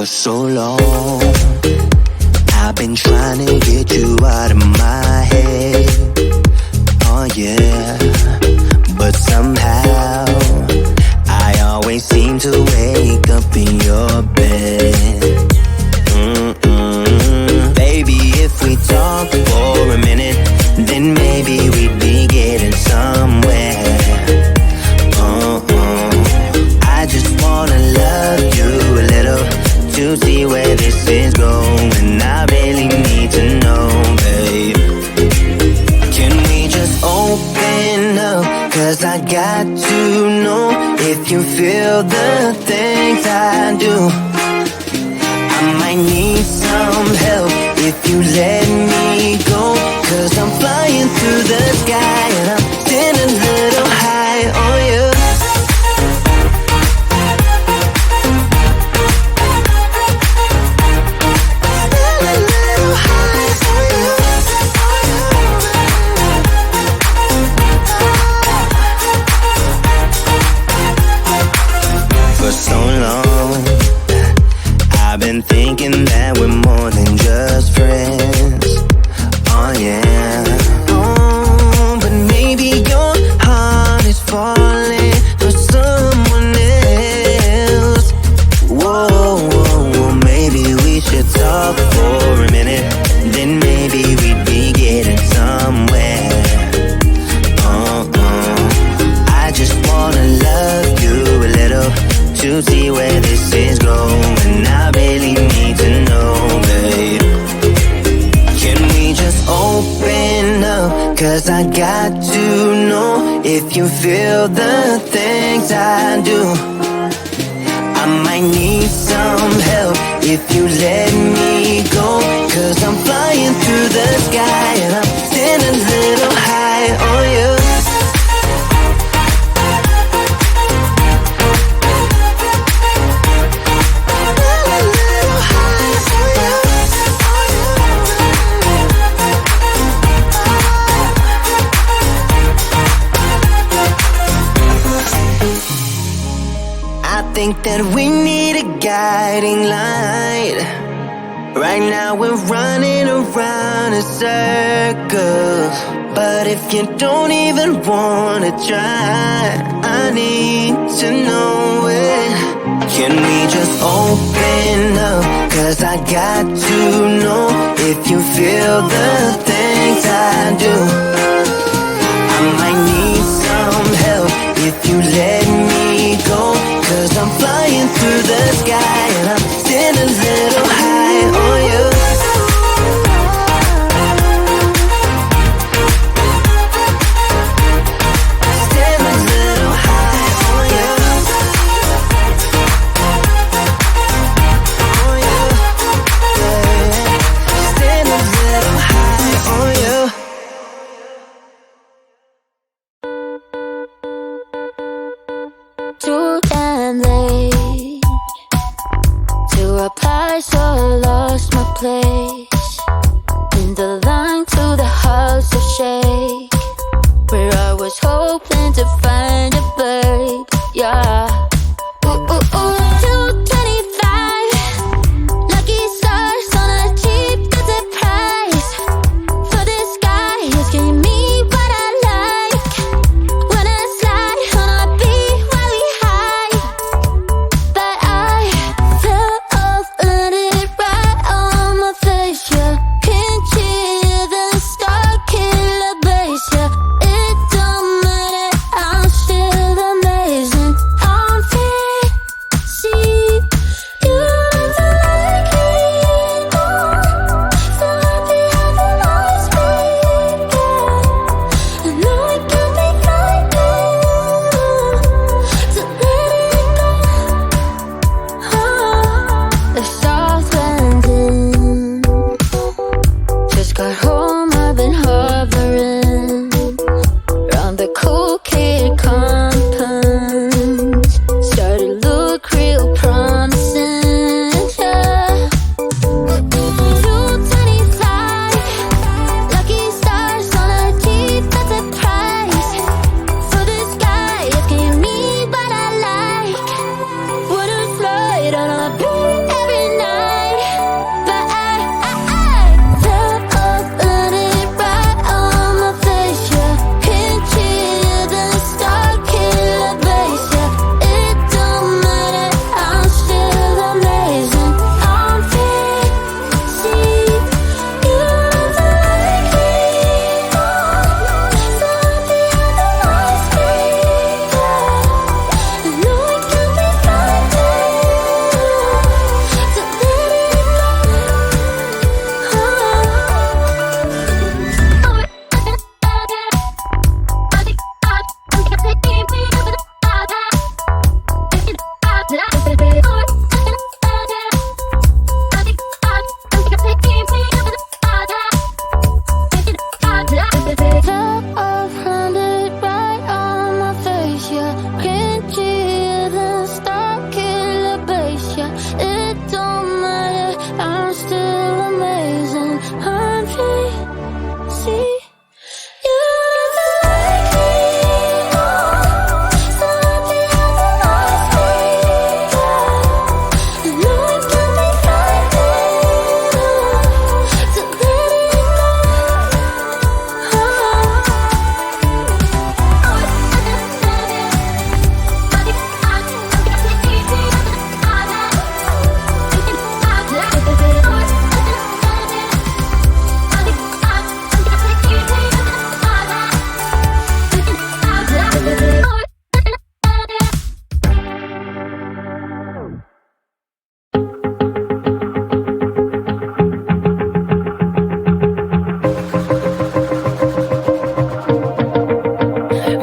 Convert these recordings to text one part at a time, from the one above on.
For so long, I've been trying to get you out of my head. Oh yeah, but somehow I always seem to wake up in your bed. Baby, if we talk for a minute, then maybe we'd be getting somewhere. I just wanna love you a little to see where this is going. I really need to know, babe. Can we just open up? 'Cause I got to know if you feel the things I do. I might need some help if you let me go. 'Cause I'm flying through the sky and I'm getting a little high on you. For so long, I've been thinking that we're more than just friends. Oh yeah. Oh, but maybe your heart is falling for someone else. Whoa, whoa, whoa, maybe we should talk for a minute. Then maybe we'd be getting somewhere. I just wanna love you a little to see where this is going. I really need to know, babe. Can we just open up? 'Cause I got to know if you feel the things I do. I might need some help if you let me go. 'Cause I'm flying through the sky and I'm standing a little high on you. I think that we need a guiding light. Right now we're running around in circles. But if you don't even wanna try, I need to know it. Can we just open up? 'Cause I got to know if you feel the things I do. I might need some help if you let me go. 'Cause I'm flying through the sky and I'm standing a little high on you. Standing a little high on you. On you. Yeah. Standing a little high on you. Too damn late to reply, so I lost my place in the line to the house of shake, where I was hoping to find a babe. Yeah. Ooh, ooh, ooh. 225 lucky stars on a cheap visit price. For this guy who's giving me what I like. When I slide on a beat while we high, but I fell off, landed right on my face. Yeah, can't hear the star killer bass. Yeah, it don't matter, I'm still the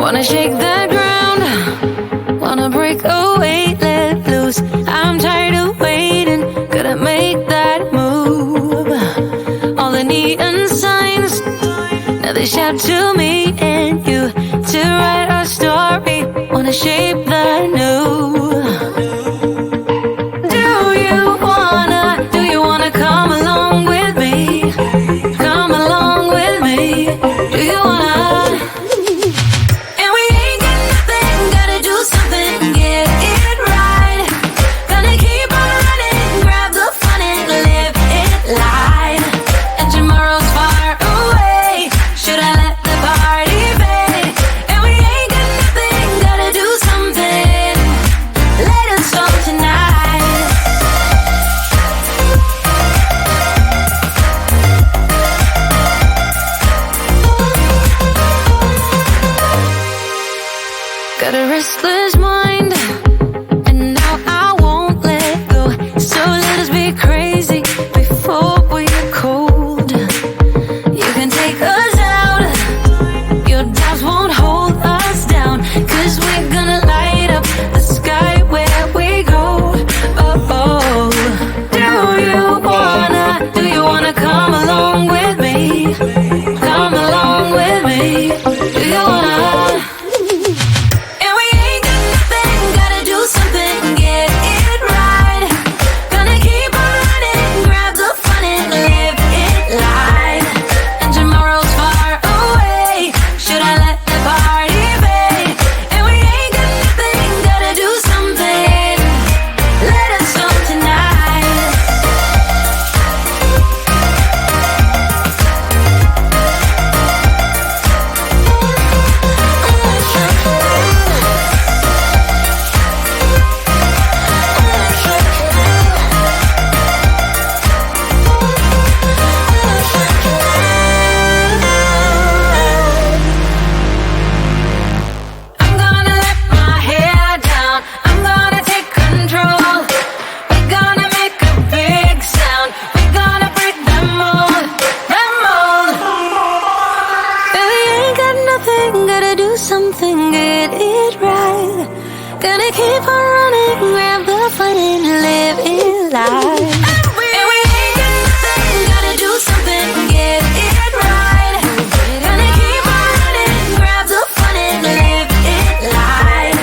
Wanna shake the ground, wanna break away, let loose. I'm tired of waiting, gotta make that move. All the neon signs, now they shout to me and you to write our story. Wanna shape the new. Do you wanna come along with me? Come along with me. Do you wanna? And we ain't got nothing, gotta do something, get it right. Gonna keep on running, grab the fun and live it light. And tomorrow's far away, should I let the party fade? And we ain't got nothing, gotta do something, let us all tonight. Got a restless mind, and now I won't let go. So let us be crazy before we're cold. You can take us out, your doubts won't hold us down. 'Cause we're gonna light up the sky where we go. Oh, oh. Do you wanna come along with me? Come along with me. Do you wanna? And we ain't got nothing, gotta do something, get it right. Gonna keep on running, grab the fun and live it light. And tomorrow's far away, should I let the party fade? And we ain't got nothing, gotta do something, let us know tonight. I'm gonna let my hair down, I'm gonna take control. We're gonna make a big sound, we're gonna break the mold, the mold. And we ain't got nothing, gotta do something, get it right. Gonna keep on running, grab the fun and live it life. And we ain't got nothing, gotta do something, get it right. Gonna keep on running, grab the fun and live it life.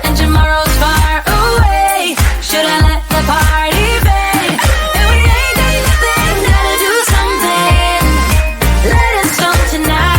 And tomorrow's far away, should I let the party fade? And we ain't got nothing, gotta do something, let us know tonight.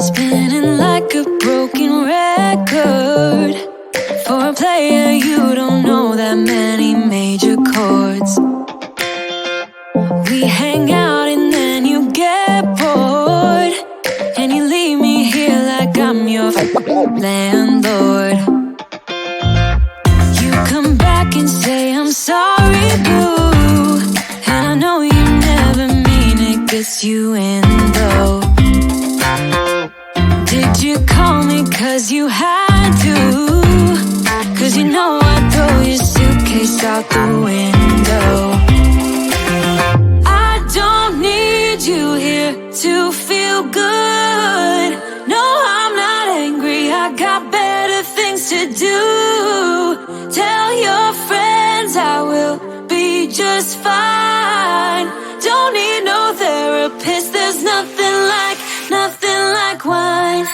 Spinning like a broken record. For a player, you don't know that many major chords. We hang out and then you get bored, and you leave me here like I'm your landlord. You come back and say I'm sorry, boo, and I know you never mean it, gets you in though. Did you call me 'cause you had to? 'Cause you know I'd throw your suitcase out the window. I don't need you here to feel good. No, I'm not angry, I got better things to do. Tell your friends I will be just fine. Don't need no therapist, there's nothing like wine.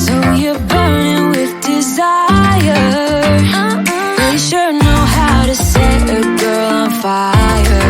So you're burning with desire. Really sure know how to set a girl on fire.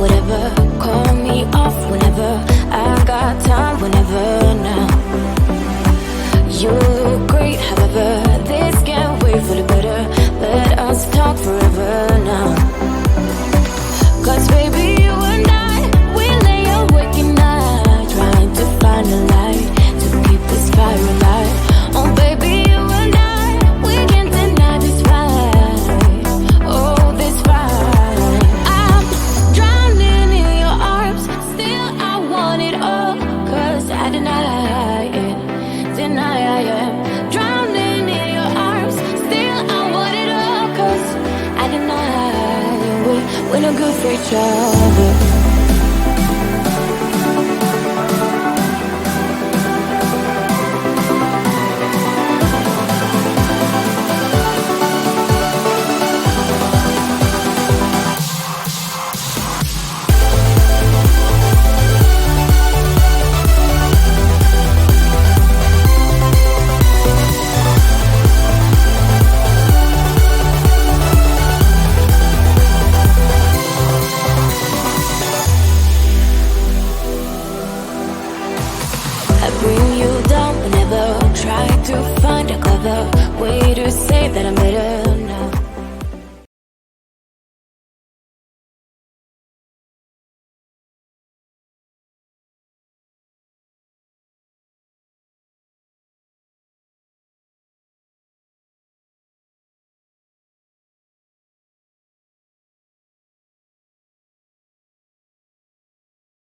whatever. Call me off whenever. I got time whenever now. You look great, however, this can't wait for the better. Let us talk forever now. Cause baby, you and I, we lay awake at night, trying to find a light to keep this fire alive. Oh baby, you and I, we can't deny this fight. Oh, this fight. I'm drowning in your arms, still I want it all. Cause I deny it, deny I am. Drowning in your arms, still I want it all. Cause I deny we're no good for each other.